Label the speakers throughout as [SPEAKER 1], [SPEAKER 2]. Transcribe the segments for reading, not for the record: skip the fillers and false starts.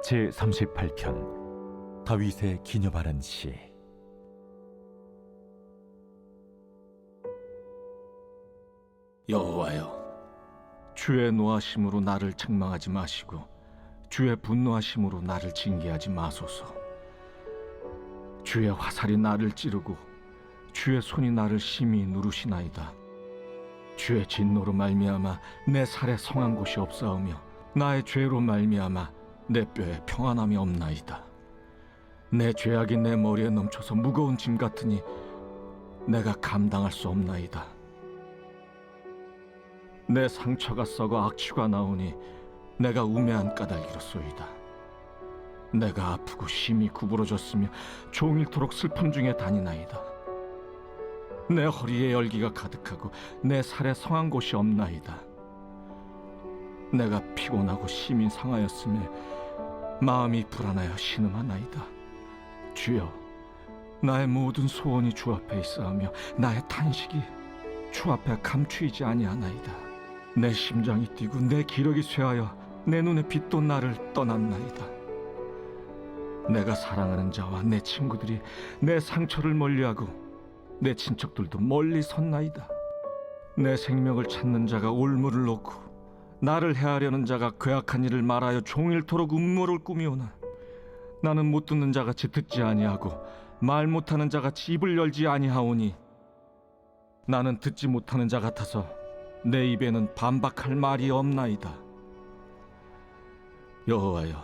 [SPEAKER 1] 제38편 다윗의 기념하는 시.
[SPEAKER 2] 여호와여, 주의 노하심으로 나를 책망하지 마시고 주의 분노하심으로 나를 징계하지 마소서. 주의 화살이 나를 찌르고 주의 손이 나를 심히 누르시나이다. 주의 진노로 말미암아 내 살에 성한 곳이 없사오며 나의 죄로 말미암아 내 뼈에 평안함이 없나이다. 내 죄악이 내 머리에 넘쳐서 무거운 짐 같으니 내가 감당할 수 없나이다. 내 상처가 썩어 악취가 나오니 내가 우매한 까닭이로소이다. 내가 아프고 심히 구부러졌으며 종일토록 슬픔 중에 다니나이다. 내 허리에 열기가 가득하고 내 살에 성한 곳이 없나이다. 내가 피곤하고 심히 상하였으며 마음이 불안하여 신음하나이다. 주여, 나의 모든 소원이 주 앞에 있사오며 나의 탄식이 주 앞에 감추이지 아니하나이다. 내 심장이 뛰고 내 기력이 쇠하여 내 눈의 빛도 나를 떠났나이다. 내가 사랑하는 자와 내 친구들이 내 상처를 멀리하고 내 친척들도 멀리 섰나이다. 내 생명을 찾는 자가 올무를 놓고 나를 해하려는 자가 괴악한 일을 말하여 종일토록 음모를 꾸미오나 나는 못 듣는 자같이 듣지 아니하고 말 못하는 자같이 입을 열지 아니하오니 나는 듣지 못하는 자 같아서 내 입에는 반박할 말이 없나이다. 여호와여,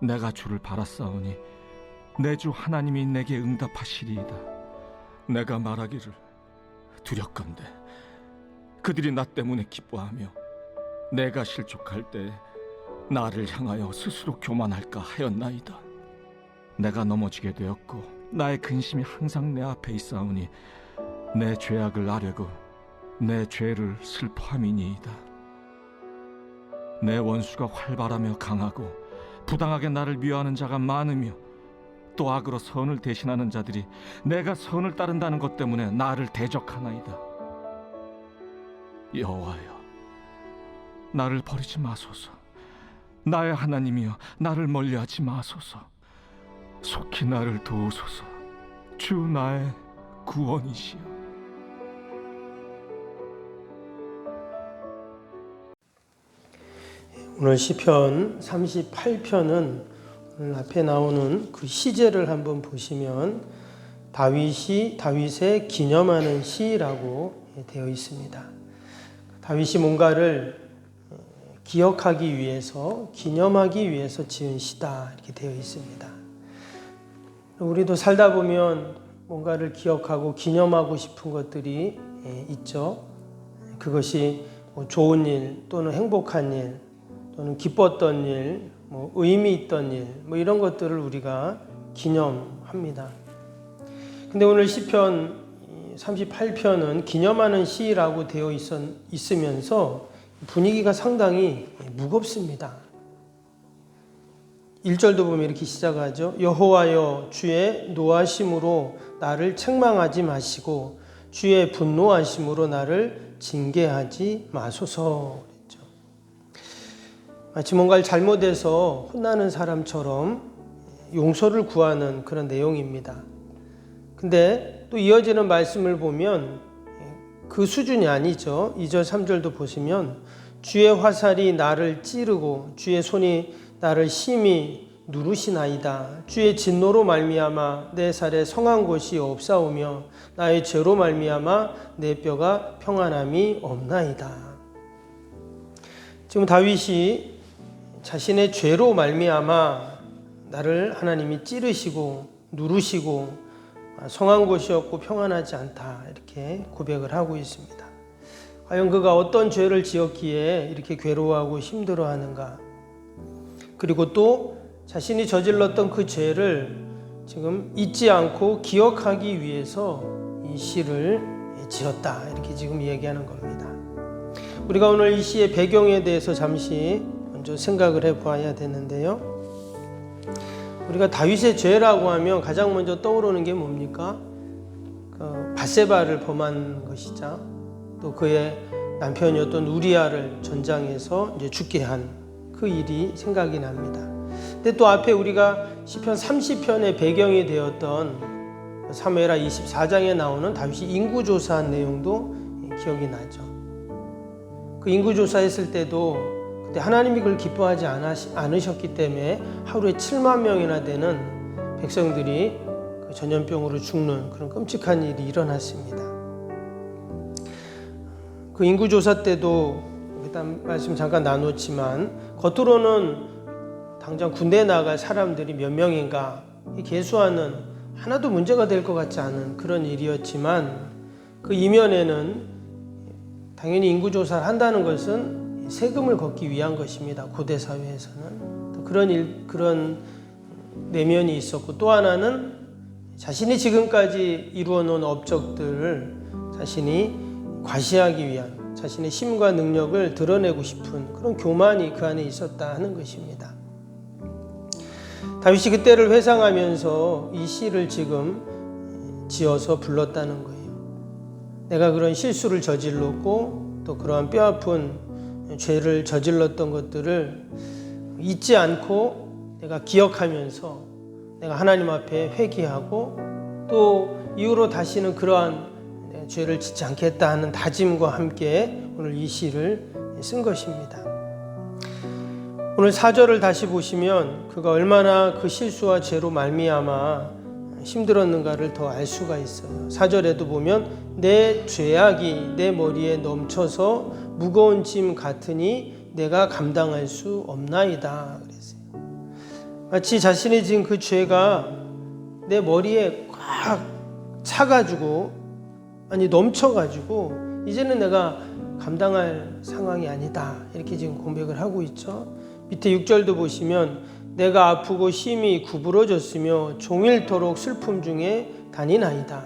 [SPEAKER 2] 내가 주를 바라사오니 내 주 하나님이 내게 응답하시리이다. 내가 말하기를 두렵건대 그들이 나 때문에 기뻐하며 내가 실족할 때 나를 향하여 스스로 교만할까 하였나이다. 내가 넘어지게 되었고 나의 근심이 항상 내 앞에 있사오니 내 죄악을 아뢰고 내 죄를 슬퍼함이니이다. 내 원수가 활발하며 강하고 부당하게 나를 미워하는 자가 많으며 또 악으로 선을 대신하는 자들이 내가 선을 따른다는 것 때문에 나를 대적하나이다. 여호와여, 나를 버리지 마소서. 나의 하나님이여, 나를 멀리하지 마소서. 속히 나를 도우소서. 주 나의 구원이시여.
[SPEAKER 3] 오늘 시편 38편은 오늘 앞에 나오는 그 시제를 한번 보시면 다윗의 기념하는 시라고 되어 있습니다. 다윗이 뭔가를 기억하기 위해서, 기념하기 위해서 지은 시다 이렇게 되어 있습니다. 우리도 살다 보면 뭔가를 기억하고 기념하고 싶은 것들이 있죠. 그것이 좋은 일 또는 행복한 일 또는 기뻤던 일, 의미 있던 일, 이런 것들을 우리가 기념합니다. 근데 오늘 시편 38편은 기념하는 시라고 되어 있으면서 분위기가 상당히 무겁습니다. 1절도 보면 이렇게 시작하죠. 여호와여, 주의 노하심으로 나를 책망하지 마시고 주의 분노하심으로 나를 징계하지 마소서. 그랬죠. 마치 뭔가를 잘못해서 혼나는 사람처럼 용서를 구하는 그런 내용입니다. 근데 또 이어지는 말씀을 보면 그 수준이 아니죠. 2절 3절도 보시면 주의 화살이 나를 찌르고 주의 손이 나를 심히 누르시나이다. 주의 진노로 말미암아 내 살에 성한 곳이 없사오며 나의 죄로 말미암아 내 뼈가 평안함이 없나이다. 지금 다윗이 자신의 죄로 말미암아 나를 하나님이 찌르시고 누르시고 성한 곳이 없고 평안하지 않다 이렇게 고백을 하고 있습니다. 과연 그가 어떤 죄를 지었기에 이렇게 괴로워하고 힘들어하는가? 그리고 또 자신이 저질렀던 그 죄를 지금 잊지 않고 기억하기 위해서 이 시를 지었다 이렇게 지금 얘기하는 겁니다. 우리가 오늘 이 시의 배경에 대해서 잠시 먼저 생각을 해봐야 되는데요. 우리가 다윗의 죄라고 하면 가장 먼저 떠오르는 게 뭡니까? 밧세바를 범한 것이자 또 그의 남편이었던 우리아를 전장에서 이제 죽게 한 그 일이 생각이 납니다. 근데 또 앞에 우리가 시편 30편의 배경이 되었던 사무엘하 24장에 나오는 다윗이 인구조사한 내용도 기억이 나죠. 그 인구조사했을 때도 그때 하나님이 그걸 기뻐하지 않으셨기 때문에 하루에 7만 명이나 되는 백성들이 그 전염병으로 죽는 그런 끔찍한 일이 일어났습니다. 그 인구조사 때도 일단 말씀 잠깐 나눴지만 겉으로는 당장 군대에 나갈 사람들이 몇 명인가 계수하는 하나도 문제가 될 것 같지 않은 그런 일이었지만 그 이면에는 당연히 인구조사를 한다는 것은 세금을 걷기 위한 것입니다. 고대 사회에서는 그런 내면이 있었고, 또 하나는 자신이 지금까지 이루어 놓은 업적들을 자신이 과시하기 위한 자신의 힘과 능력을 드러내고 싶은 그런 교만이 그 안에 있었다 하는 것입니다. 다윗이 그때를 회상하면서 이 시를 지금 지어서 불렀다는 거예요. 내가 그런 실수를 저질렀고 또 그러한 뼈아픈 죄를 저질렀던 것들을 잊지 않고 내가 기억하면서 내가 하나님 앞에 회개하고 또 이후로 다시는 그러한 죄를 짓지 않겠다 하는 다짐과 함께 오늘 이 시를 쓴 것입니다. 오늘 4절을 다시 보시면 그가 얼마나 그 실수와 죄로 말미암아 힘들었는가를 더 알 수가 있어요. 4절에도 보면 내 죄악이 내 머리에 넘쳐서 무거운 짐 같으니 내가 감당할 수 없나이다 그랬어요. 마치 자신이 지은 그 죄가 내 머리에 꽉 차가지고 넘쳐가지고 이제는 내가 감당할 상황이 아니다 이렇게 지금 고백을 하고 있죠. 밑에 6절도 보시면 내가 아프고 심히 구부러졌으며 종일토록 슬픔 중에 다니나이다.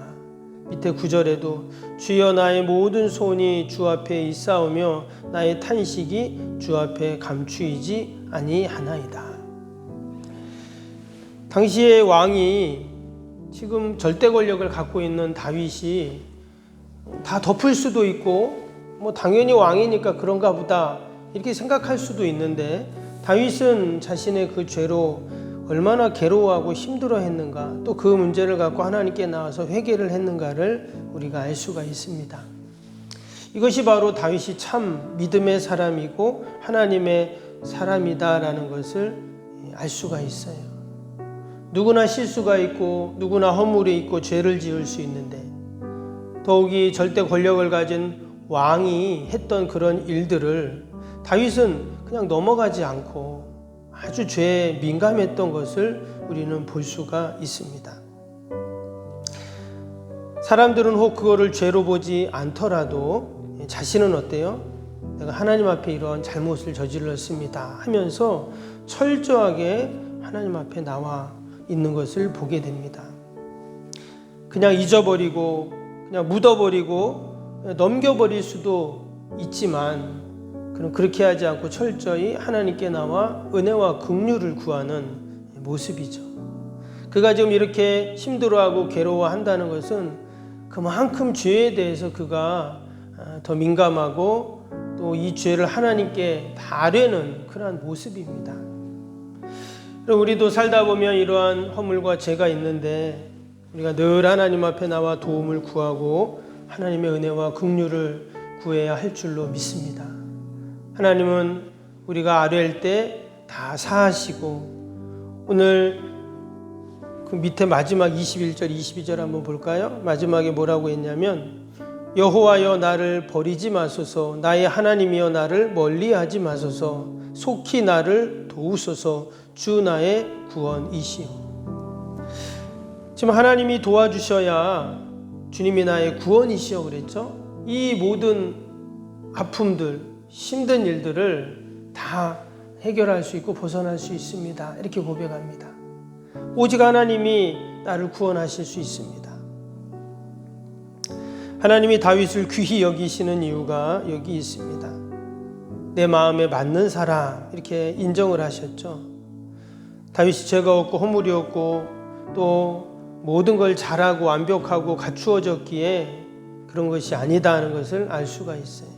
[SPEAKER 3] 밑에 9절에도 주여 나의 모든 소원이 주 앞에 있사오며 나의 탄식이 주 앞에 감추이지 아니하나이다. 당시의 왕이 지금 절대 권력을 갖고 있는 다윗이 다 덮을 수도 있고 당연히 왕이니까 그런가 보다 이렇게 생각할 수도 있는데 다윗은 자신의 그 죄로 얼마나 괴로워하고 힘들어했는가, 또 그 문제를 갖고 하나님께 나와서 회개를 했는가를 우리가 알 수가 있습니다. 이것이 바로 다윗이 참 믿음의 사람이고 하나님의 사람이다라는 것을 알 수가 있어요. 누구나 실수가 있고 누구나 허물이 있고 죄를 지을 수 있는데 더욱이 절대 권력을 가진 왕이 했던 그런 일들을 다윗은 그냥 넘어가지 않고 아주 죄에 민감했던 것을 우리는 볼 수가 있습니다. 사람들은 혹 그거를 죄로 보지 않더라도 자신은 어때요? 내가 하나님 앞에 이런 잘못을 저질렀습니다 하면서 철저하게 하나님 앞에 나와 있는 것을 보게 됩니다. 그냥 잊어버리고 그냥 묻어버리고 넘겨버릴 수도 있지만 그럼 그렇게 하지 않고 철저히 하나님께 나와 은혜와 긍휼을 구하는 모습이죠. 그가 지금 이렇게 힘들어하고 괴로워한다는 것은 그만큼 죄에 대해서 그가 더 민감하고 또 이 죄를 하나님께 다 아뢰는 그러한 모습입니다. 우리도 살다 보면 이러한 허물과 죄가 있는데 우리가 늘 하나님 앞에 나와 도움을 구하고 하나님의 은혜와 긍휼을 구해야 할 줄로 믿습니다. 하나님은 우리가 아뢰일 때 다 사하시고, 오늘 그 밑에 마지막 21절 22절 한번 볼까요? 마지막에 뭐라고 했냐면 여호와여 나를 버리지 마소서, 나의 하나님이여 나를 멀리하지 마소서, 속히 나를 도우소서, 주 나의 구원이시오. 지금 하나님이 도와주셔야 주님이 나의 구원이시오 그랬죠? 이 모든 아픔들, 힘든 일들을 다 해결할 수 있고 벗어날 수 있습니다. 이렇게 고백합니다. 오직 하나님이 나를 구원하실 수 있습니다. 하나님이 다윗을 귀히 여기시는 이유가 여기 있습니다. 내 마음에 맞는 사람 이렇게 인정을 하셨죠. 다윗이 죄가 없고 허물이 없고 또 모든 걸 잘하고 완벽하고 갖추어졌기에 그런 것이 아니다 하는 것을 알 수가 있어요.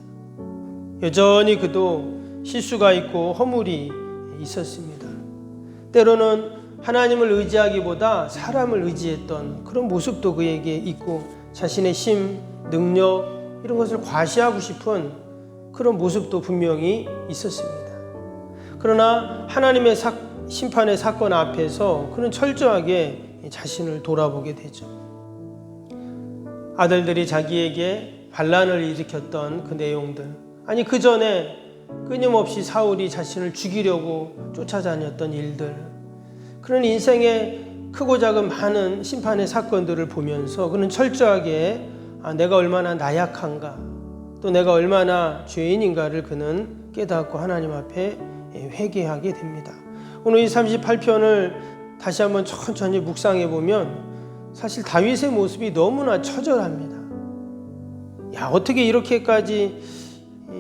[SPEAKER 3] 여전히 그도 실수가 있고 허물이 있었습니다. 때로는 하나님을 의지하기보다 사람을 의지했던 그런 모습도 그에게 있고, 자신의 힘, 능력 이런 것을 과시하고 싶은 그런 모습도 분명히 있었습니다. 그러나 하나님의 심판의 사건 앞에서 그는 철저하게 자신을 돌아보게 되죠. 아들들이 자기에게 반란을 일으켰던 그 내용들, 아니 그 전에 끊임없이 사울이 자신을 죽이려고 쫓아다녔던 일들, 그런 인생의 크고 작은 많은 심판의 사건들을 보면서 그는 철저하게 내가 얼마나 나약한가, 또 내가 얼마나 죄인인가를 그는 깨닫고 하나님 앞에 회개하게 됩니다. 오늘 이 38편을 다시 한번 천천히 묵상해 보면 사실 다윗의 모습이 너무나 처절합니다. 야, 어떻게 이렇게까지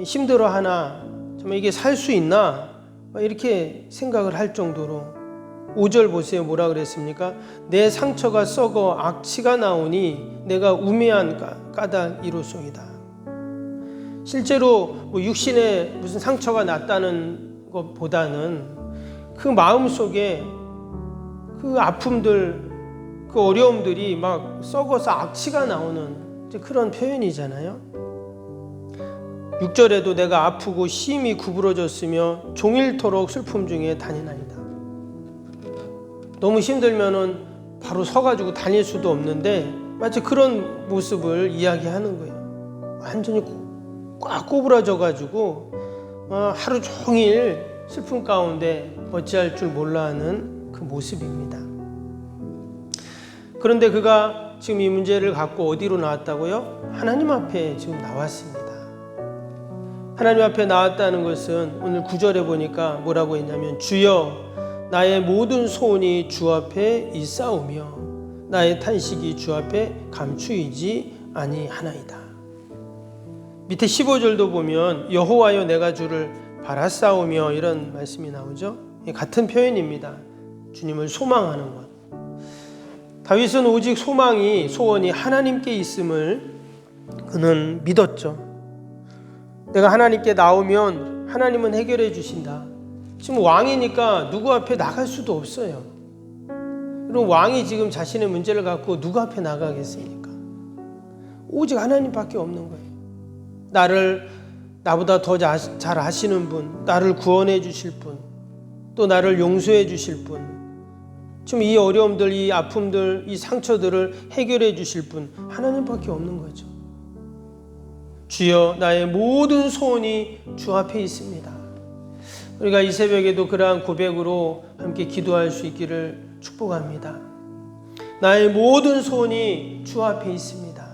[SPEAKER 3] 힘들어하나, 정말 이게 살 수 있나, 이렇게 생각을 할 정도로. 5절 보세요. 뭐라 그랬습니까? 내 상처가 썩어 악취가 나오니 내가 우매한 까닭이로소이다. 실제로 육신에 무슨 상처가 났다는 것보다는 그 마음 속에 그 아픔들, 그 어려움들이 막 썩어서 악취가 나오는 그런 표현이잖아요. 6절에도 내가 아프고 심히 구부러졌으며 종일토록 슬픔 중에 다니나이다. 너무 힘들면은 바로 서가지고 다닐 수도 없는데 마치 그런 모습을 이야기하는 거예요. 완전히 꽉 꼬부라져가지고 하루 종일 슬픔 가운데 어찌할 줄 몰라 하는 그 모습입니다. 그런데 그가 지금 이 문제를 갖고 어디로 나왔다고요? 하나님 앞에 지금 나왔습니다. 하나님 앞에 나왔다는 것은 오늘 9절에 보니까 뭐라고 했냐면, 주여 나의 모든 소원이 주 앞에 있사오며 나의 탄식이 주 앞에 감추이지 아니하나이다. 밑에 15절도 보면 여호와여 내가 주를 바라싸우며 이런 말씀이 나오죠. 같은 표현입니다. 주님을 소망하는 것. 다윗은 오직 소원이 하나님께 있음을 그는 믿었죠. 내가 하나님께 나오면 하나님은 해결해 주신다. 지금 왕이니까 누구 앞에 나갈 수도 없어요. 그럼 왕이 지금 자신의 문제를 갖고 누구 앞에 나가겠습니까? 오직 하나님밖에 없는 거예요. 나보다 더 잘 아시는 분, 나를 구원해 주실 분, 또 나를 용서해 주실 분, 지금 이 어려움들, 이 아픔들, 이 상처들을 해결해 주실 분, 하나님밖에 없는 거죠. 주여 나의 모든 소원이 주 앞에 있습니다. 우리가 이 새벽에도 그러한 고백으로 함께 기도할 수 있기를 축복합니다. 나의 모든 소원이 주 앞에 있습니다.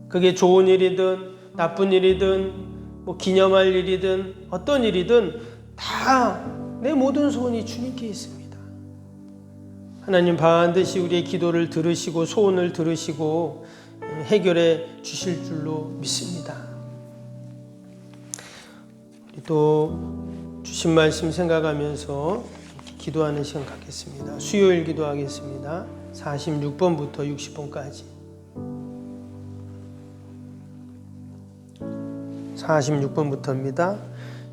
[SPEAKER 3] 그게 좋은 일이든 나쁜 일이든 기념할 일이든 어떤 일이든 다 내 모든 소원이 주님께 있습니다. 하나님 반드시 우리의 기도를 들으시고 소원을 들으시고 해결해 주실 줄로 믿습니다. 우리 또 주신 말씀 생각하면서 기도하는 시간 갖겠습니다. 수요일 기도하겠습니다. 46번부터 60번까지. 46번부터입니다.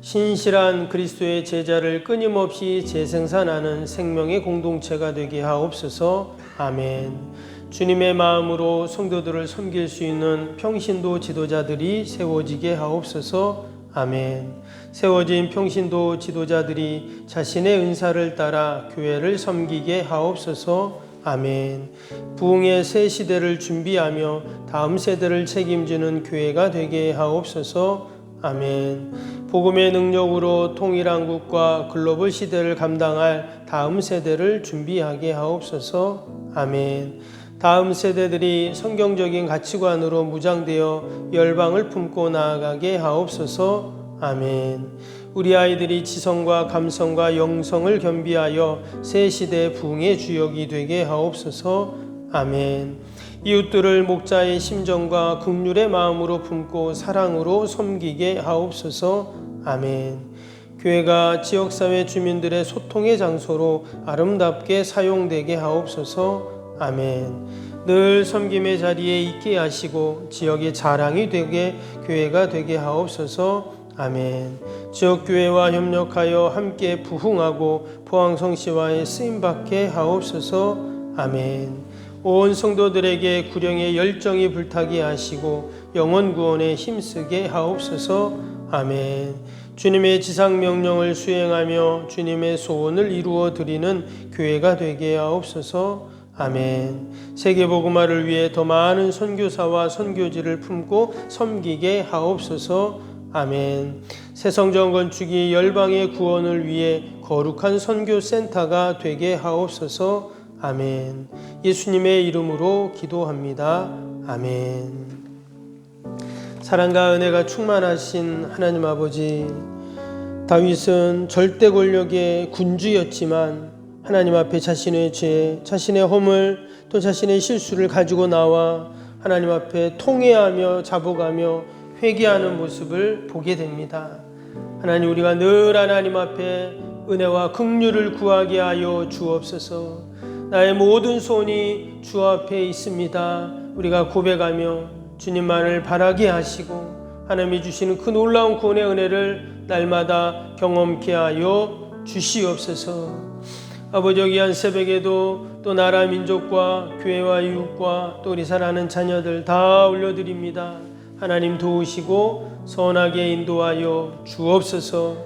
[SPEAKER 3] 신실한 그리스도의 제자를 끊임없이 재생산하는 생명의 공동체가 되게 하옵소서. 아멘. 주님의 마음으로 성도들을 섬길 수 있는 평신도 지도자들이 세워지게 하옵소서. 아멘. 세워진 평신도 지도자들이 자신의 은사를 따라 교회를 섬기게 하옵소서. 아멘. 부흥의 새 시대를 준비하며 다음 세대를 책임지는 교회가 되게 하옵소서. 아멘. 복음의 능력으로 통일한국과 글로벌 시대를 감당할 다음 세대를 준비하게 하옵소서. 아멘. 다음 세대들이 성경적인 가치관으로 무장되어 열방을 품고 나아가게 하옵소서. 아멘. 우리 아이들이 지성과 감성과 영성을 겸비하여 새 시대 부흥의 주역이 되게 하옵소서. 아멘. 이웃들을 목자의 심정과 긍휼의 마음으로 품고 사랑으로 섬기게 하옵소서. 아멘. 교회가 지역사회 주민들의 소통의 장소로 아름답게 사용되게 하옵소서. 아멘. 늘 섬김의 자리에 있게 하시고 지역의 자랑이 되게 교회가 되게 하옵소서. 아멘. 지역교회와 협력하여 함께 부흥하고 포항성시와의 쓰임받게 하옵소서. 아멘. 온 성도들에게 구령의 열정이 불타게 하시고 영혼 구원에 힘쓰게 하옵소서. 아멘. 주님의 지상명령을 수행하며 주님의 소원을 이루어 드리는 교회가 되게 하옵소서. 아멘. 세계복음화를 위해 더 많은 선교사와 선교지를 품고 섬기게 하옵소서. 아멘. 새성전 건축이 열방의 구원을 위해 거룩한 선교센터가 되게 하옵소서. 아멘. 예수님의 이름으로 기도합니다. 아멘. 사랑과 은혜가 충만하신 하나님 아버지, 다윗은 절대 권력의 군주였지만 하나님 앞에 자신의 죄, 자신의 허물, 또 자신의 실수를 가지고 나와 하나님 앞에 통회하며 자복하며 회개하는 모습을 보게 됩니다. 하나님, 우리가 늘 하나님 앞에 은혜와 긍휼을 구하게 하여 주옵소서. 나의 모든 소원이 주 앞에 있습니다. 우리가 고백하며 주님만을 바라게 하시고 하나님이 주시는 그 놀라운 구원의 은혜를 날마다 경험케 하여 주시옵소서. 아버지, 귀한 새벽에도 또 나라 민족과 교회와 이웃과 또 우리 사랑하는 자녀들 다 올려드립니다. 하나님 도우시고 선하게 인도하여 주옵소서.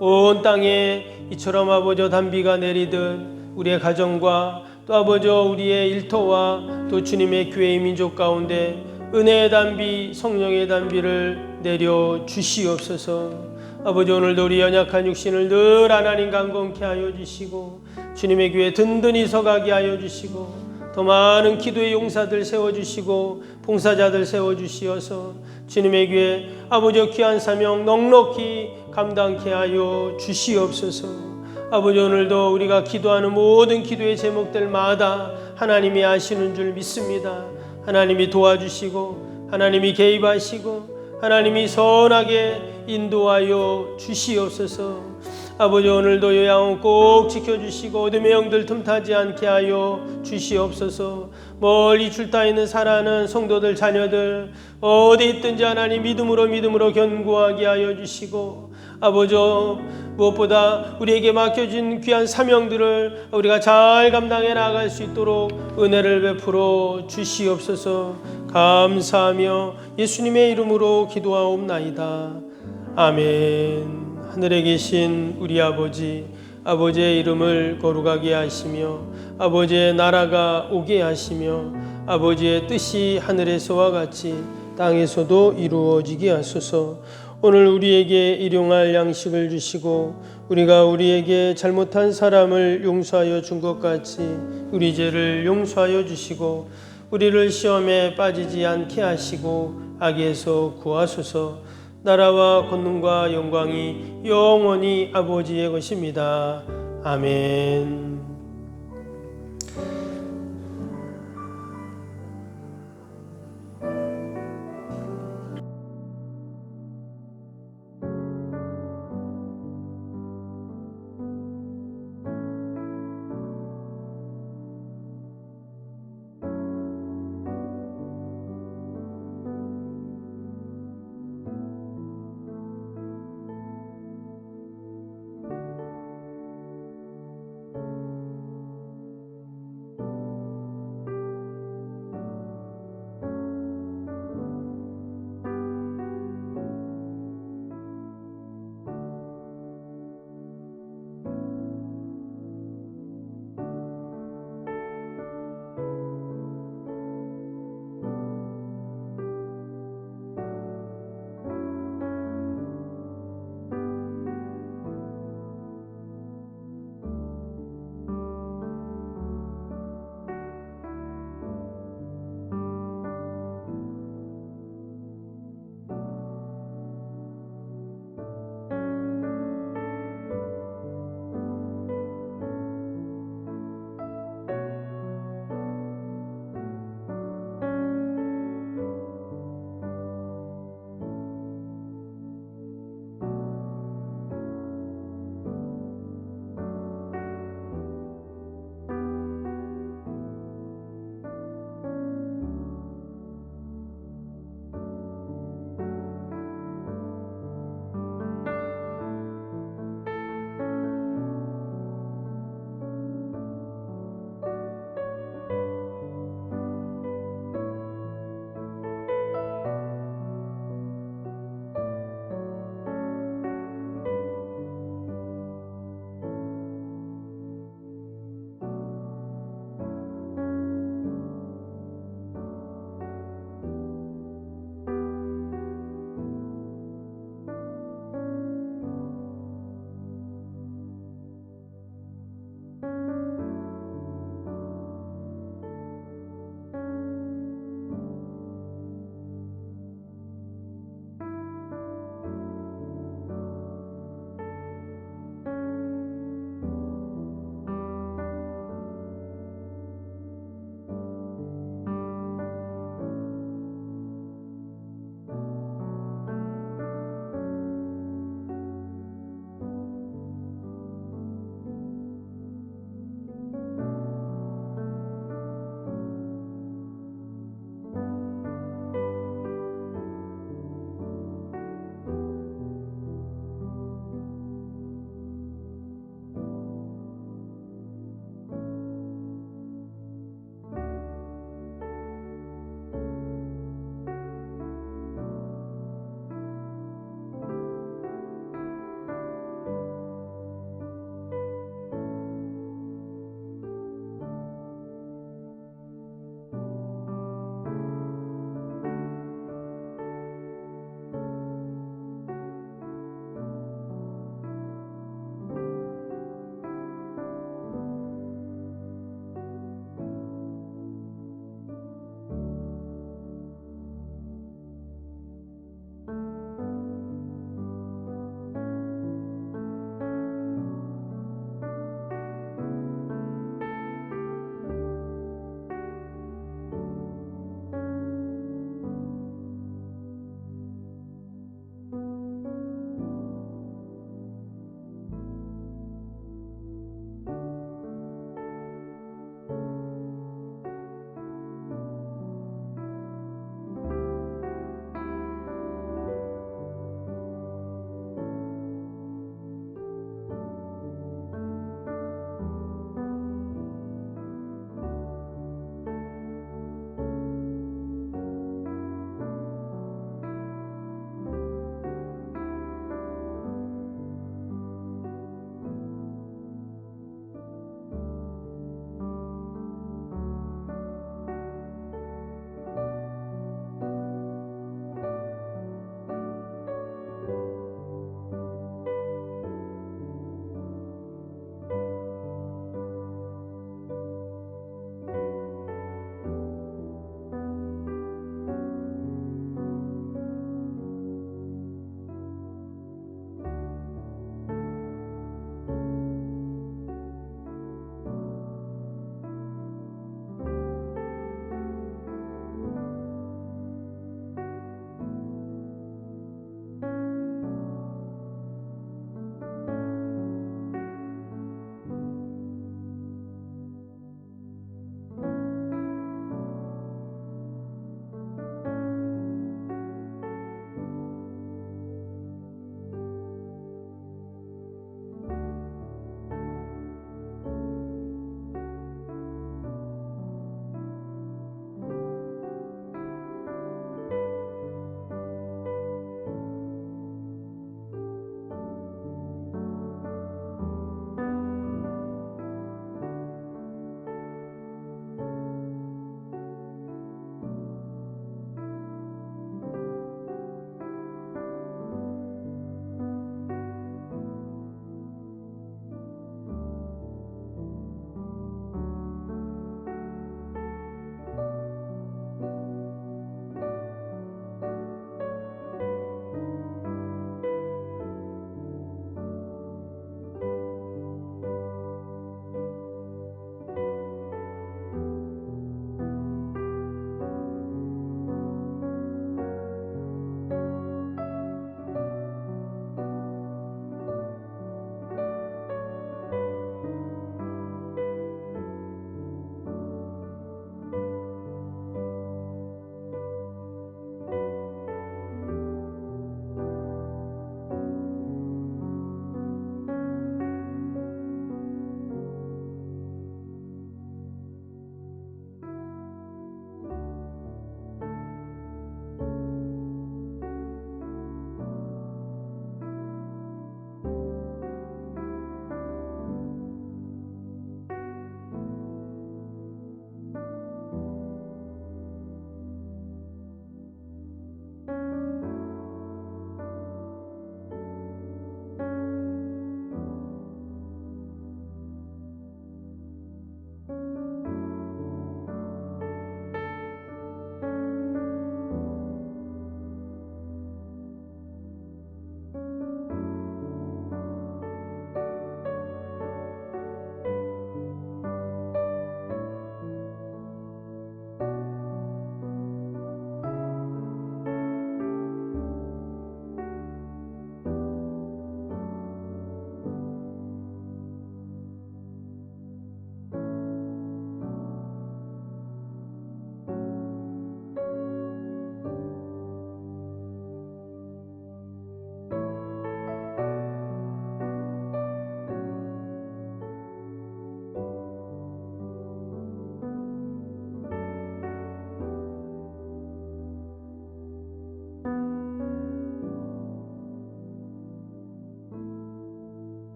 [SPEAKER 3] 온 땅에 이처럼 아버지 단비가 내리듯 우리의 가정과 또 아버지 우리의 일터와 또 주님의 교회의 민족 가운데 은혜의 단비, 성령의 단비를 내려 주시옵소서. 아버지, 오늘도 우리 연약한 육신을 늘 하나님 강건케 하여 주시고 주님의 교회 든든히 서가게 하여 주시고 더 많은 기도의 용사들 세워주시고 봉사자들 세워주시어서 주님의 교회 아버지 귀한 사명 넉넉히 감당케 하여 주시옵소서. 아버지, 오늘도 우리가 기도하는 모든 기도의 제목들마다 하나님이 아시는 줄 믿습니다. 하나님이 도와주시고 하나님이 개입하시고 하나님이 선하게 인도하여 주시옵소서. 아버지, 오늘도 요양원 꼭 지켜주시고 어둠의 영들 틈타지 않게 하여 주시옵소서. 멀리 출타 있는 사랑하는 성도들 자녀들 어디 있든지 하나님 믿음으로 견고하게 하여 주시고 아버지, 무엇보다 우리에게 맡겨진 귀한 사명들을 우리가 잘 감당해 나갈 수 있도록 은혜를 베풀어 주시옵소서. 감사하며 예수님의 이름으로 기도하옵나이다. 아멘. 하늘에 계신 우리 아버지, 아버지의 이름을 거룩하게 하시며 아버지의 나라가 오게 하시며 아버지의 뜻이 하늘에서와 같이 땅에서도 이루어지게 하소서. 오늘 우리에게 일용할 양식을 주시고 우리가 우리에게 잘못한 사람을 용서하여 준 것 같이 우리 죄를 용서하여 주시고 우리를 시험에 빠지지 않게 하시고 악에서 구하소서. 나라와 권능과 영광이 영원히 아버지의 것입니다. 아멘.